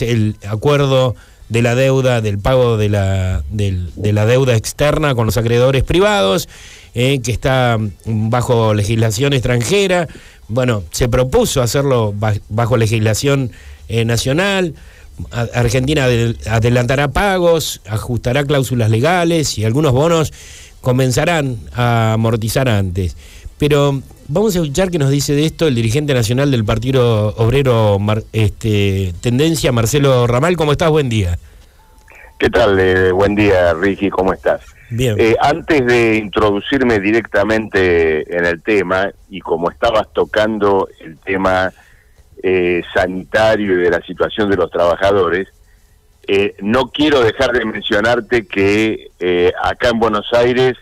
el acuerdo de la deuda, del pago de la deuda externa con los acreedores privados, que está bajo legislación extranjera. Bueno, se propuso hacerlo bajo legislación nacional. Argentina adelantará pagos, ajustará cláusulas legales y algunos bonos comenzarán a amortizar antes. Pero vamos a escuchar qué nos dice de esto el dirigente nacional del Partido Obrero Tendencia, Marcelo Ramal. ¿Cómo estás? Buen día. ¿Qué tal? Buen día, Ricky, ¿cómo estás? Bien. Antes de introducirme directamente en el tema, y como estabas tocando el tema sanitario y de la situación de los trabajadores, no quiero dejar de mencionarte que acá en Buenos Aires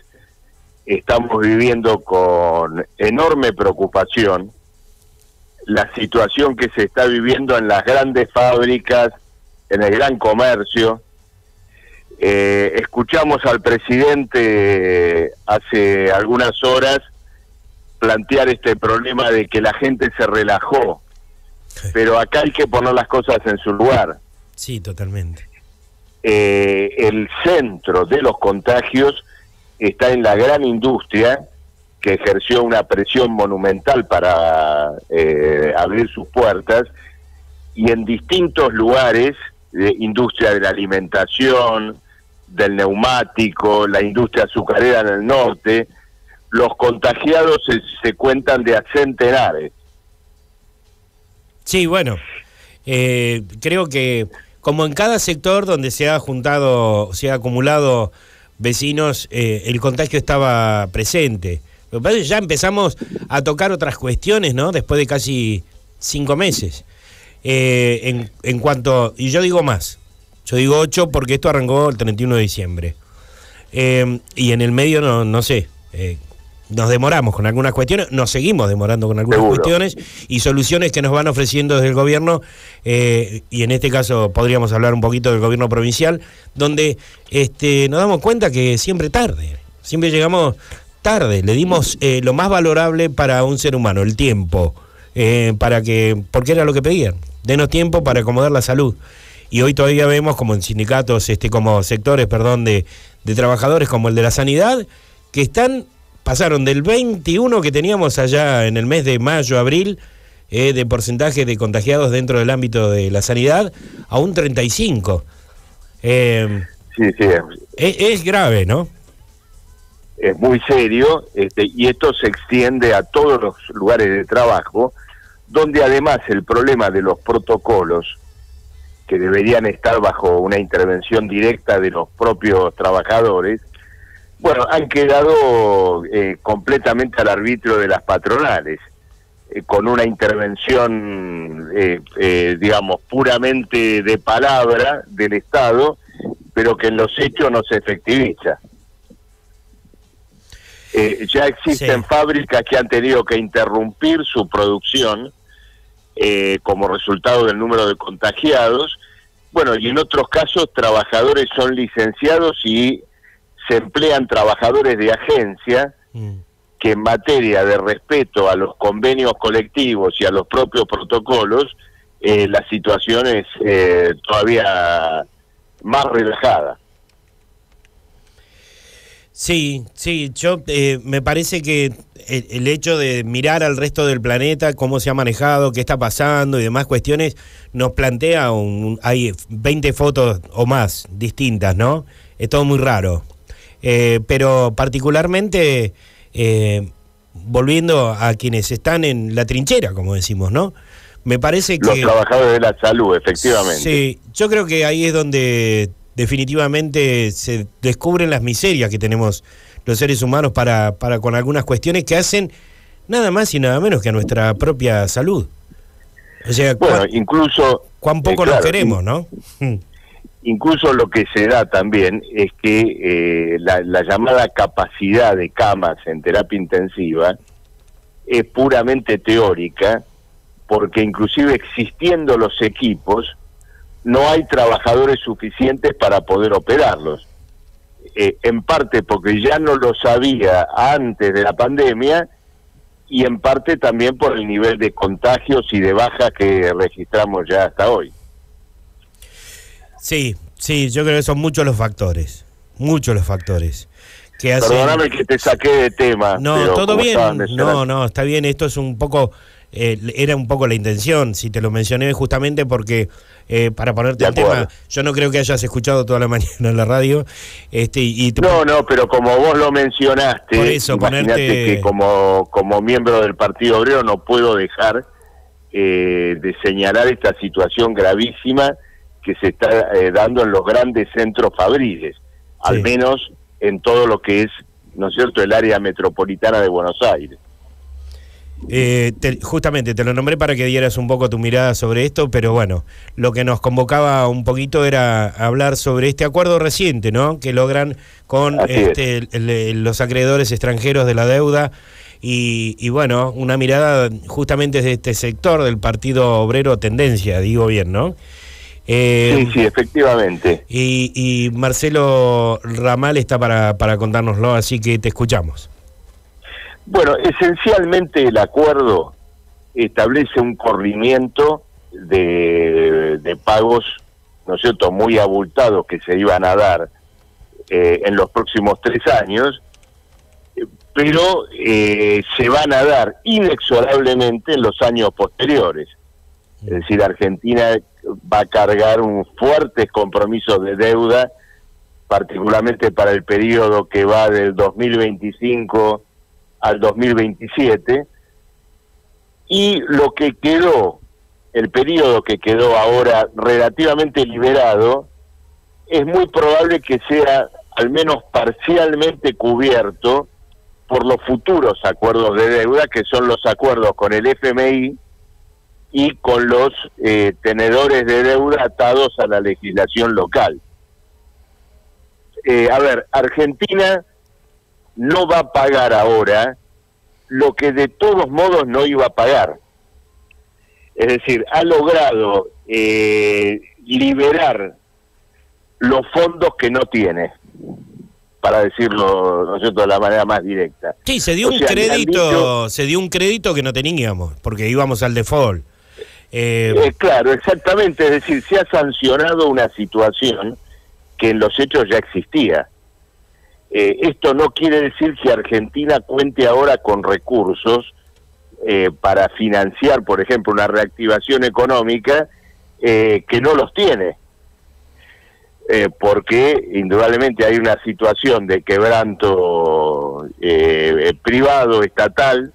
estamos viviendo con enorme preocupación la situación que se está viviendo en las grandes fábricas, en el gran comercio. Escuchamos al presidente hace algunas horas plantear este problema de que la gente se relajó, pero acá hay que poner las cosas en su lugar. Sí, totalmente. El centro de los contagios está en la gran industria, que ejerció una presión monumental para abrir sus puertas, y en distintos lugares, industria de la alimentación, del neumático, la industria azucarera en el norte, los contagiados se cuentan de a centenares. Sí, bueno, creo que como en cada sector donde se ha acumulado vecinos, el contagio estaba presente. Lo que pasa es que ya empezamos a tocar otras cuestiones, ¿no? Después de casi 5 meses. En cuanto, y yo digo más, yo digo 8 porque esto arrancó el 31 de diciembre. Y en el medio, no sé, nos demoramos con algunas cuestiones, nos seguimos demorando con algunas cuestiones y soluciones que nos van ofreciendo desde el gobierno, y en este caso podríamos hablar un poquito del gobierno provincial, donde nos damos cuenta que siempre llegamos tarde, le dimos lo más valorable para un ser humano, el tiempo, porque era lo que pedían, denos tiempo para acomodar la salud. Y hoy todavía vemos como en sindicatos, como sectores, de trabajadores como el de la sanidad, que pasaron del 21 que teníamos allá en el mes de mayo, abril, de porcentaje de contagiados dentro del ámbito de la sanidad, a un 35. Sí. Es grave, ¿no? Es muy serio, y esto se extiende a todos los lugares de trabajo, donde además el problema de los protocolos, que deberían estar bajo una intervención directa de los propios trabajadores, bueno, han quedado completamente al arbitrio de las patronales, con una intervención, digamos, puramente de palabra del Estado, pero que en los hechos no se efectiviza. Ya existen fábricas que han tenido que interrumpir su producción como resultado del número de contagiados. Bueno, y en otros casos trabajadores son licenciados y se emplean trabajadores de agencia que en materia de respeto a los convenios colectivos y a los propios protocolos, la situación es todavía más relajada. Sí, yo me parece que el hecho de mirar al resto del planeta, cómo se ha manejado, qué está pasando y demás cuestiones, nos plantea hay 20 fotos o más distintas, ¿no? Es todo muy raro. Pero particularmente, volviendo a quienes están en la trinchera, como decimos, ¿no? Me parece que... Los trabajadores de la salud, efectivamente. Sí, yo creo que ahí es donde definitivamente se descubren las miserias que tenemos los seres humanos para con algunas cuestiones que hacen nada más y nada menos que a nuestra propia salud. O sea, bueno, incluso... cuán poco nos queremos, ¿no? Incluso lo que se da también es que la llamada capacidad de camas en terapia intensiva es puramente teórica, porque inclusive existiendo los equipos, no hay trabajadores suficientes para poder operarlos. En parte porque ya no lo sabía antes de la pandemia, y en parte también por el nivel de contagios y de bajas que registramos ya hasta hoy. Sí, sí, yo creo que son muchos los factores que hacen... Perdóname que te saqué de tema. No, pero todo bien, no, está bien, esto es un poco, era un poco la intención, si te lo mencioné justamente porque, para ponerte el tema, yo no creo que hayas escuchado toda la mañana en la radio, No, pero como vos lo mencionaste, por eso, imagínate que como miembro del Partido Obrero no puedo dejar de señalar esta situación gravísima que se está dando en los grandes centros fabriles, al menos en todo lo que es, ¿no es cierto?, el área metropolitana de Buenos Aires. Justamente te lo nombré para que dieras un poco tu mirada sobre esto, pero bueno, lo que nos convocaba un poquito era hablar sobre este acuerdo reciente, ¿no?, que logran con los acreedores extranjeros de la deuda y bueno, una mirada justamente desde este sector del Partido Obrero Tendencia, digo bien, ¿no? Sí, efectivamente. Y Marcelo Ramal está para contárnoslo, así que te escuchamos. Bueno, esencialmente el acuerdo establece un corrimiento de pagos, ¿no es cierto?, muy abultados que se iban a dar en los próximos 3 años, pero se van a dar inexorablemente en los años posteriores. Es decir, Argentina va a cargar un fuertes compromisos de deuda, particularmente para el periodo que va del 2025 al 2027, y lo que quedó, el periodo que quedó ahora relativamente liberado, es muy probable que sea al menos parcialmente cubierto por los futuros acuerdos de deuda, que son los acuerdos con el FMI y con los tenedores de deuda atados a la legislación local. Argentina no va a pagar ahora lo que de todos modos no iba a pagar. Es decir, ha logrado liberar los fondos que no tiene, para decirlo, ¿no es cierto?, de la manera más directa. Sí, se dio un crédito que no teníamos, porque íbamos al default. Claro, exactamente, es decir, se ha sancionado una situación que en los hechos ya existía. Esto no quiere decir que Argentina cuente ahora con recursos para financiar, por ejemplo, una reactivación económica que no los tiene, porque indudablemente hay una situación de quebranto privado, estatal,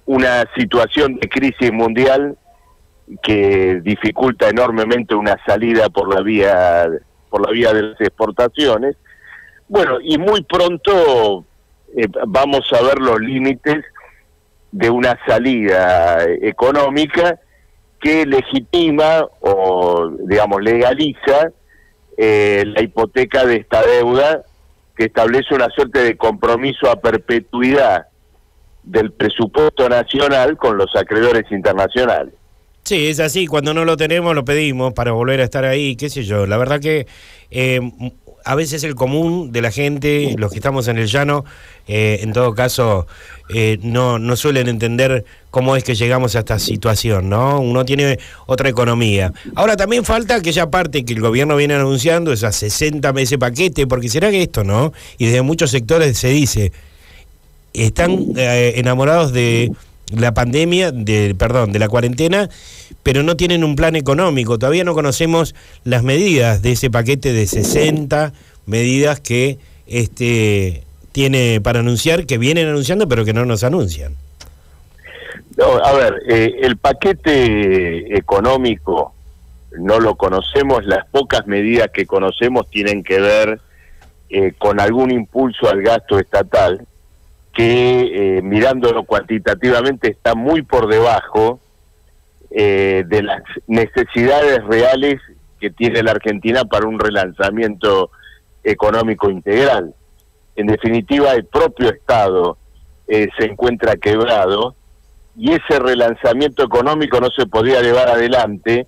una situación de crisis mundial que dificulta enormemente una salida por la vía de las exportaciones. Bueno, y muy pronto vamos a ver los límites de una salida económica que legitima o, digamos, legaliza la hipoteca de esta deuda, que establece una suerte de compromiso a perpetuidad del presupuesto nacional con los acreedores internacionales. Sí, es así, cuando no lo tenemos lo pedimos para volver a estar ahí, qué sé yo. La verdad que a veces el común de la gente, los que estamos en el llano, en todo caso, no suelen entender cómo es que llegamos a esta situación, ¿no? Uno tiene otra economía. Ahora también falta aquella parte que el gobierno viene anunciando, esas 60 meses paquete, porque será que esto, ¿no? Y desde muchos sectores se dice, están enamorados de la pandemia, de la cuarentena, pero no tienen un plan económico. Todavía no conocemos las medidas de ese paquete de 60 medidas que tiene para anunciar, que vienen anunciando, pero que no nos anuncian. No, el paquete económico no lo conocemos. Las pocas medidas que conocemos tienen que ver con algún impulso al gasto estatal, que mirándolo cuantitativamente está muy por debajo de las necesidades reales que tiene la Argentina para un relanzamiento económico integral. En definitiva, el propio Estado se encuentra quebrado y ese relanzamiento económico no se podría llevar adelante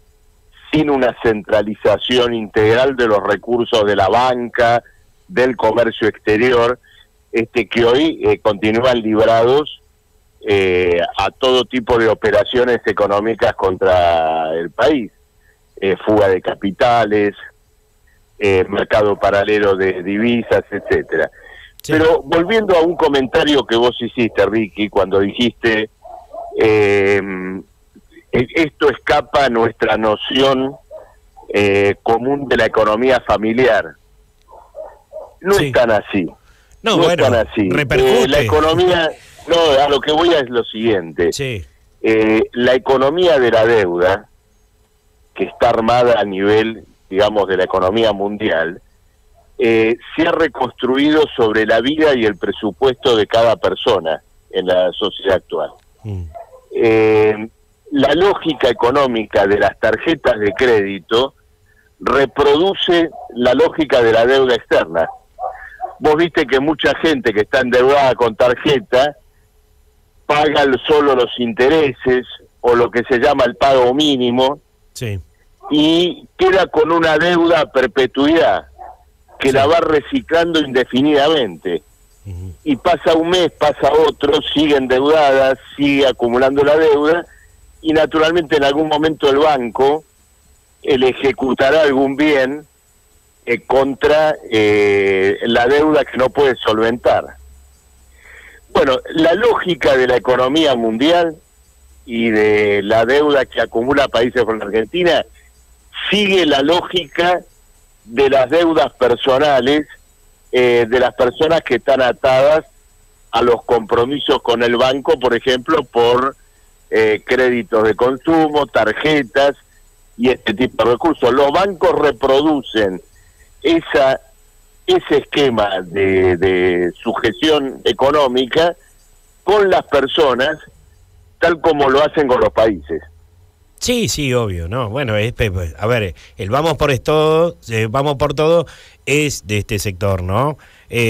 sin una centralización integral de los recursos de la banca, del comercio exterior, que hoy continúan librados a todo tipo de operaciones económicas contra el país, fuga de capitales, mercado paralelo de divisas, etcétera. Sí. Pero volviendo a un comentario que vos hiciste, Ricky, cuando dijiste esto escapa a nuestra noción común de la economía familiar. No es tan así. No, bueno, es tan así. Repercute. La economía, no, a lo que voy es lo siguiente. Sí. La economía de la deuda, que está armada a nivel, digamos, de la economía mundial, se ha reconstruido sobre la vida y el presupuesto de cada persona en la sociedad actual. La lógica económica de las tarjetas de crédito reproduce la lógica de la deuda externa. Vos viste que mucha gente que está endeudada con tarjeta paga solo los intereses o lo que se llama el pago mínimo, sí, y queda con una deuda a perpetuidad que la va reciclando indefinidamente. Y pasa un mes, pasa otro, sigue endeudada, sigue acumulando la deuda, y naturalmente en algún momento el banco le ejecutará algún bien contra la deuda que no puede solventar. Bueno, la lógica de la economía mundial y de la deuda que acumula países como la Argentina sigue la lógica de las deudas personales de las personas que están atadas a los compromisos con el banco, por ejemplo, por créditos de consumo, tarjetas y este tipo de recursos. Los bancos reproducen ese esquema de sujeción económica con las personas, tal como lo hacen con los países. Sí, sí, obvio, ¿no? Bueno, a ver, el vamos por todo es de este sector, ¿no?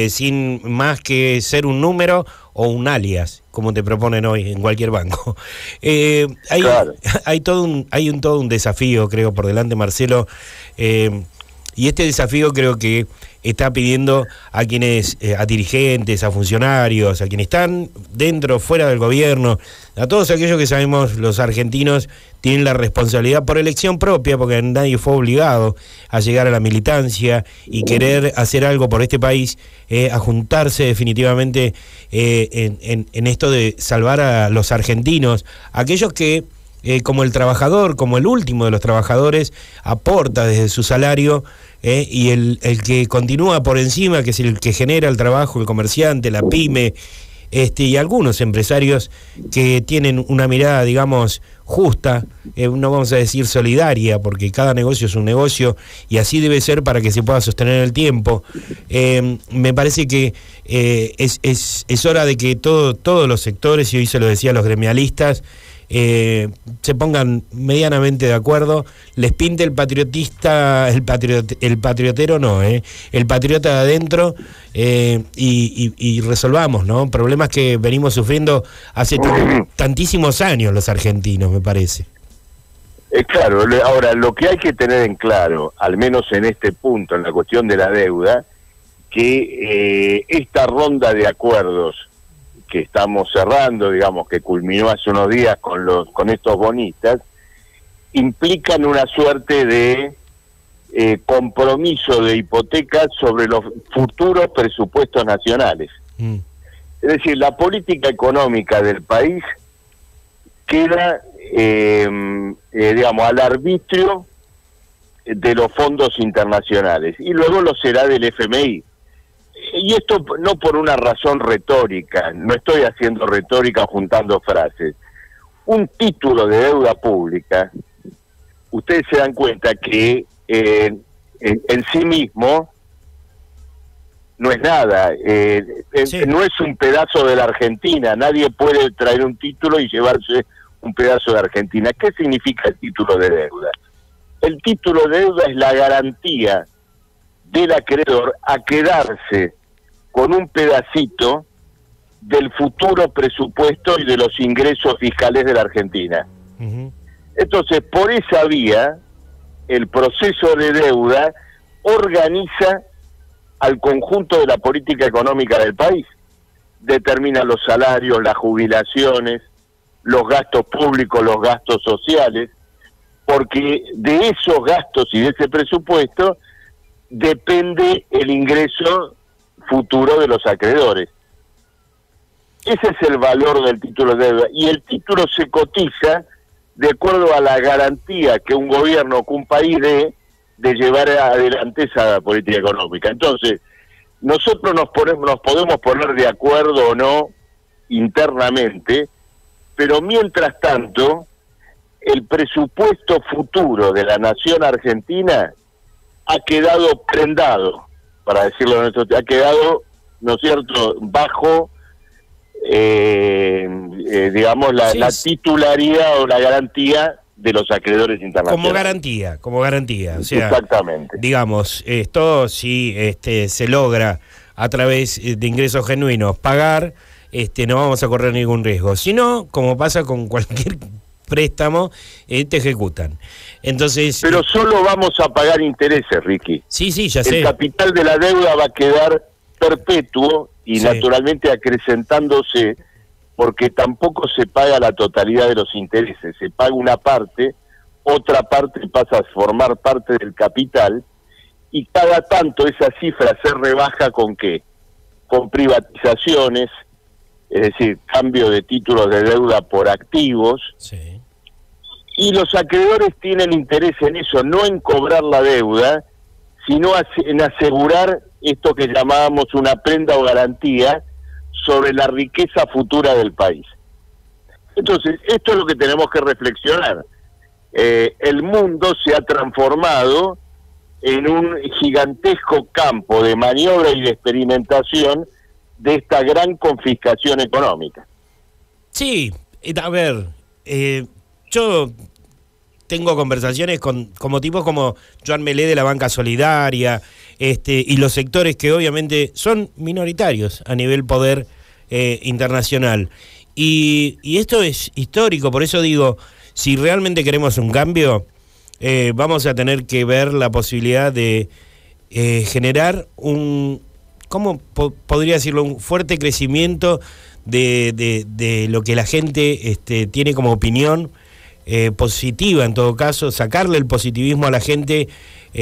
Sin más que ser un número o un alias, como te proponen hoy en cualquier banco. Claro. Hay todo un desafío, creo, por delante, Marcelo, y este desafío creo que está pidiendo a quienes, a dirigentes, a funcionarios, a quienes están dentro, fuera del gobierno, a todos aquellos que sabemos los argentinos tienen la responsabilidad por elección propia, porque nadie fue obligado a llegar a la militancia y querer hacer algo por este país, a juntarse definitivamente en esto de salvar a los argentinos, aquellos que, como el trabajador, como el último de los trabajadores, aporta desde su salario, y el que continúa por encima, que es el que genera el trabajo, el comerciante, la pyme, y algunos empresarios que tienen una mirada, digamos, justa, no vamos a decir solidaria, porque cada negocio es un negocio y así debe ser para que se pueda sostener en el tiempo. Me parece que es hora de que todos los sectores, y hoy se lo decía a los gremialistas, se pongan medianamente de acuerdo, les pinte el patriotista, el patriotero no, el patriota de adentro, y resolvamos, ¿no? Problemas que venimos sufriendo hace tantísimos años los argentinos, me parece. Claro, ahora lo que hay que tener en claro, al menos en este punto, en la cuestión de la deuda, que esta ronda de acuerdos que estamos cerrando, digamos, que culminó hace unos días con estos bonistas, implican una suerte de compromiso de hipotecas sobre los futuros presupuestos nacionales. Es decir, la política económica del país queda, digamos, al arbitrio de los fondos internacionales, y luego lo será del FMI. Y esto no por una razón retórica, no estoy haciendo retórica juntando frases. Un título de deuda pública, ustedes se dan cuenta que en sí mismo no es nada, sí. No es un pedazo de la Argentina, nadie puede traer un título y llevarse un pedazo de Argentina. ¿Qué significa el título de deuda? El título de deuda es la garantía del acreedor a quedarse con un pedacito del futuro presupuesto y de los ingresos fiscales de la Argentina. Entonces, por esa vía, el proceso de deuda organiza al conjunto de la política económica del país. Determina los salarios, las jubilaciones, los gastos públicos, los gastos sociales, porque de esos gastos y de ese presupuesto depende el ingreso futuro de los acreedores. Ese es el valor del título de deuda, y el título se cotiza de acuerdo a la garantía que un gobierno o que un país dé de llevar adelante esa política económica. Entonces, nosotros nos podemos poner de acuerdo o no internamente, pero mientras tanto, el presupuesto futuro de la nación argentina ha quedado prendado, para decirlo de nuestro, ha quedado, ¿no es cierto?, bajo, digamos, la titularidad o la garantía de los acreedores internacionales. Como garantía. O sea, exactamente. Digamos, esto si se logra a través de ingresos genuinos pagar, no vamos a correr ningún riesgo. Si no, como pasa con cualquier préstamo, te ejecutan. Entonces, pero solo vamos a pagar intereses, Ricky. Sí, ya sé. El capital de la deuda va a quedar perpetuo y naturalmente acrecentándose, porque tampoco se paga la totalidad de los intereses, se paga una parte, otra parte pasa a formar parte del capital, y cada tanto esa cifra se rebaja ¿con qué? Con privatizaciones, es decir, cambio de títulos de deuda por activos, sí. Y los acreedores tienen interés en eso, no en cobrar la deuda, sino en asegurar esto que llamábamos una prenda o garantía sobre la riqueza futura del país. Entonces, esto es lo que tenemos que reflexionar. El mundo se ha transformado en un gigantesco campo de maniobra y de experimentación de esta gran confiscación económica. Sí, a ver, yo tengo conversaciones como tipos como Joan Melé de la Banca Solidaria, y los sectores que obviamente son minoritarios a nivel poder internacional. Y esto es histórico, por eso digo, si realmente queremos un cambio, vamos a tener que ver la posibilidad de generar ¿cómo podría decirlo? Un fuerte crecimiento de lo que la gente tiene como opinión positiva, en todo caso, sacarle el positivismo a la gente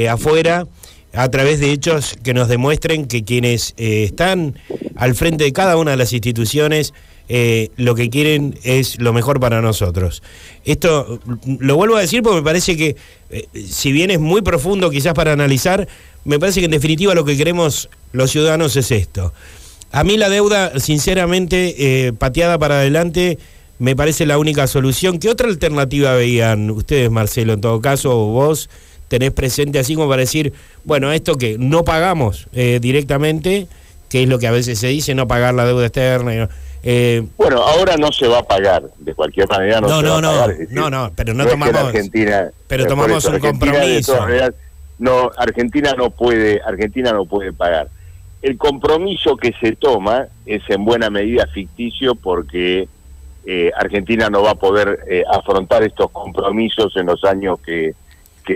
afuera, a través de hechos que nos demuestren que quienes están al frente de cada una de las instituciones lo que quieren es lo mejor para nosotros. Esto lo vuelvo a decir porque me parece que, si bien es muy profundo quizás para analizar, me parece que en definitiva lo que queremos los ciudadanos es esto. A mí la deuda, sinceramente, pateada para adelante, me parece la única solución. ¿Qué otra alternativa veían ustedes, Marcelo, en todo caso, o vos tenés presente así como para decir, bueno, esto que no pagamos directamente, que es lo que a veces se dice, no pagar la deuda externa? Bueno, ahora no se va a pagar, de cualquier manera no se va a pagar. Es decir, pero no tomamos, Argentina, pero tomamos un compromiso. Argentina no puede pagar. El compromiso que se toma es en buena medida ficticio, porque Argentina no va a poder afrontar estos compromisos en los años que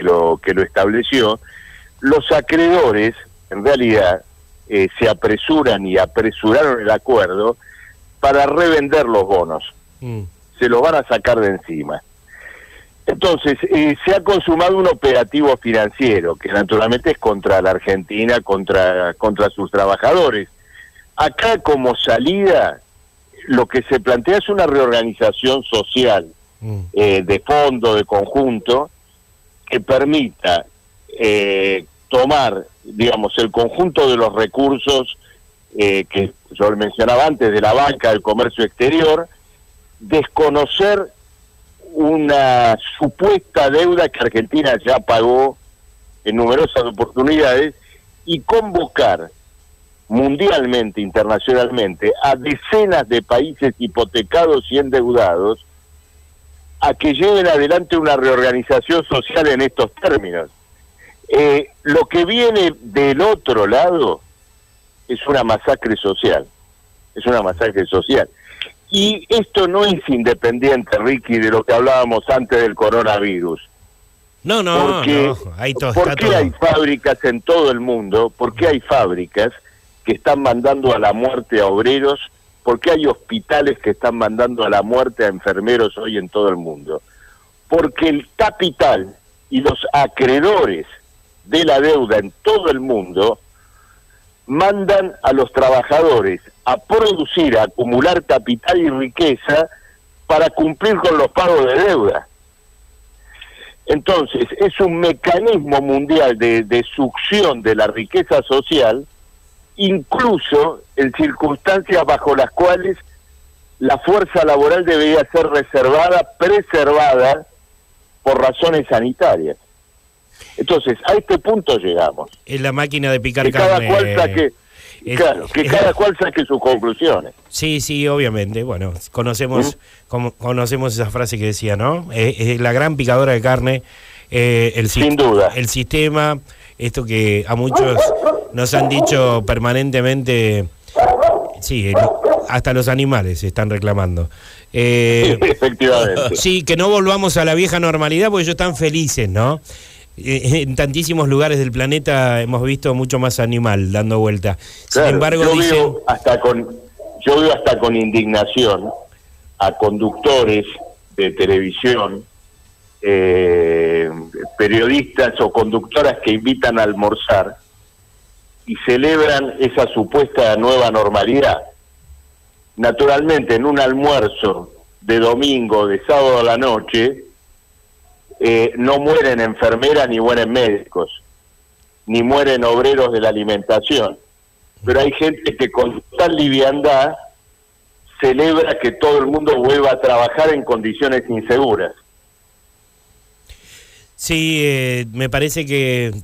lo estableció. Los acreedores, en realidad, se apresuraron el acuerdo para revender los bonos. Se los van a sacar de encima. Entonces, se ha consumado un operativo financiero que naturalmente es contra la Argentina, contra sus trabajadores. Acá, como salida, lo que se plantea es una reorganización social de fondo, de conjunto, que permita tomar, digamos, el conjunto de los recursos que yo mencionaba antes, de la banca, del comercio exterior, desconocer una supuesta deuda que Argentina ya pagó en numerosas oportunidades y convocar mundialmente, internacionalmente, a decenas de países hipotecados y endeudados a que lleven adelante una reorganización social en estos términos. Lo que viene del otro lado es una masacre social, Y esto no es independiente, Ricky, de lo que hablábamos antes del coronavirus. No, ahí todo, ¿por qué hay fábricas en todo el mundo? ¿Por qué hay fábricas que están mandando a la muerte a obreros? ¿Por qué hay hospitales que están mandando a la muerte a enfermeros hoy en todo el mundo? Porque el capital y los acreedores de la deuda en todo el mundo, mandan a los trabajadores a producir, a acumular capital y riqueza para cumplir con los pagos de deuda. Entonces, es un mecanismo mundial de succión de la riqueza social, incluso en circunstancias bajo las cuales la fuerza laboral debería ser preservada por razones sanitarias. Entonces, a este punto llegamos. Es la máquina de picar carne. Cada cual saque sus conclusiones. Sí, obviamente. Bueno, conocemos esa frase que decía, ¿no? Es la gran picadora de carne. Sin duda. El sistema, esto que a muchos nos han dicho permanentemente, sí, hasta los animales se están reclamando. Efectivamente. Sí, que no volvamos a la vieja normalidad porque ellos están felices, ¿no? En tantísimos lugares del planeta hemos visto mucho más animal dando vuelta. Claro, sin embargo, yo veo hasta con indignación a conductores de televisión, periodistas o conductoras que invitan a almorzar y celebran esa supuesta nueva normalidad. Naturalmente, en un almuerzo de domingo, de sábado a la noche, no mueren enfermeras ni mueren médicos, ni mueren obreros de la alimentación. Pero hay gente que con tal liviandad celebra que todo el mundo vuelva a trabajar en condiciones inseguras. Sí, me parece que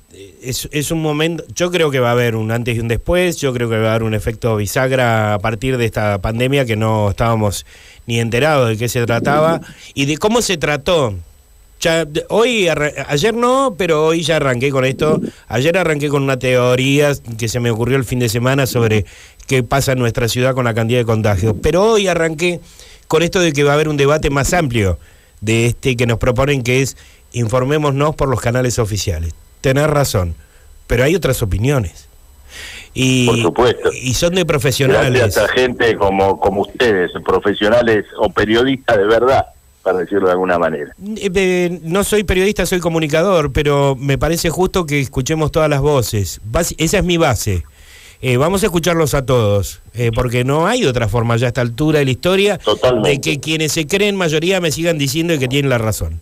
es un momento, yo creo que va a haber un antes y un después, yo creo que va a haber un efecto bisagra a partir de esta pandemia que no estábamos ni enterados de qué se trataba y de cómo se trató. Ya, ayer no, pero hoy ya arranqué con esto. Ayer arranqué con una teoría que se me ocurrió el fin de semana sobre qué pasa en nuestra ciudad con la cantidad de contagios. Pero hoy arranqué con esto de que va a haber un debate más amplio de este que nos proponen, que es informémonos por los canales oficiales. Tenés razón, pero hay otras opiniones. Y, por supuesto. Y son de profesionales. Gracias a gente como ustedes, profesionales o periodistas de verdad, para decirlo de alguna manera. No soy periodista, soy comunicador, pero me parece justo que escuchemos todas las voces. Esa es mi base. Vamos a escucharlos a todos, porque no hay otra forma ya a esta altura de la historia. Totalmente. De que quienes se creen mayoría me sigan diciendo que tienen la razón.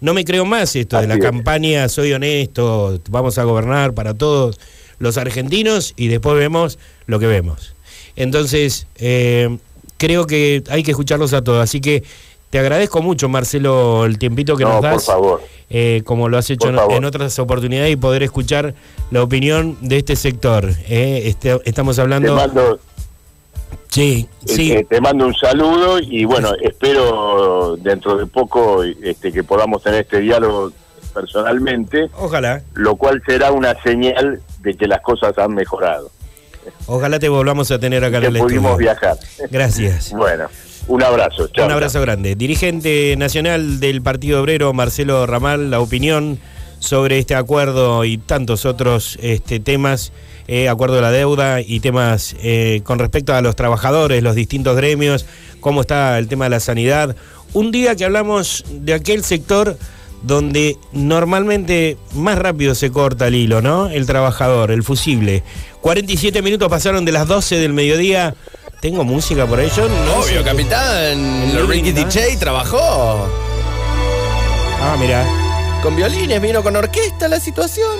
No me creo más esto de la campaña soy honesto, vamos a gobernar para todos los argentinos y después vemos lo que vemos. Entonces, creo que hay que escucharlos a todos, así que te agradezco mucho, Marcelo, el tiempito que nos das. Por favor. Como lo has hecho en otras oportunidades y poder escuchar la opinión de este sector. Estamos hablando... Te mando, sí. Te mando un saludo y bueno, espero dentro de poco que podamos tener este diálogo personalmente. Ojalá. Lo cual será una señal de que las cosas han mejorado. Ojalá te volvamos a tener acá en el estudio. Pudimos viajar. Gracias. Bueno. Un abrazo. Chao. Un abrazo grande. Dirigente nacional del Partido Obrero, Marcelo Ramal, la opinión sobre este acuerdo y tantos otros temas, acuerdo de la deuda y temas con respecto a los trabajadores, los distintos gremios, cómo está el tema de la sanidad. Un día que hablamos de aquel sector donde normalmente más rápido se corta el hilo, ¿no? El trabajador, el fusible. 47 minutos pasaron de las 12 del mediodía. ¿Tengo música por ahí? Yo no Obvio, sé capitán. Ricky DJ trabajó. Ah, mira. Con violines, vino con orquesta la situación.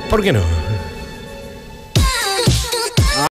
¿Por qué no?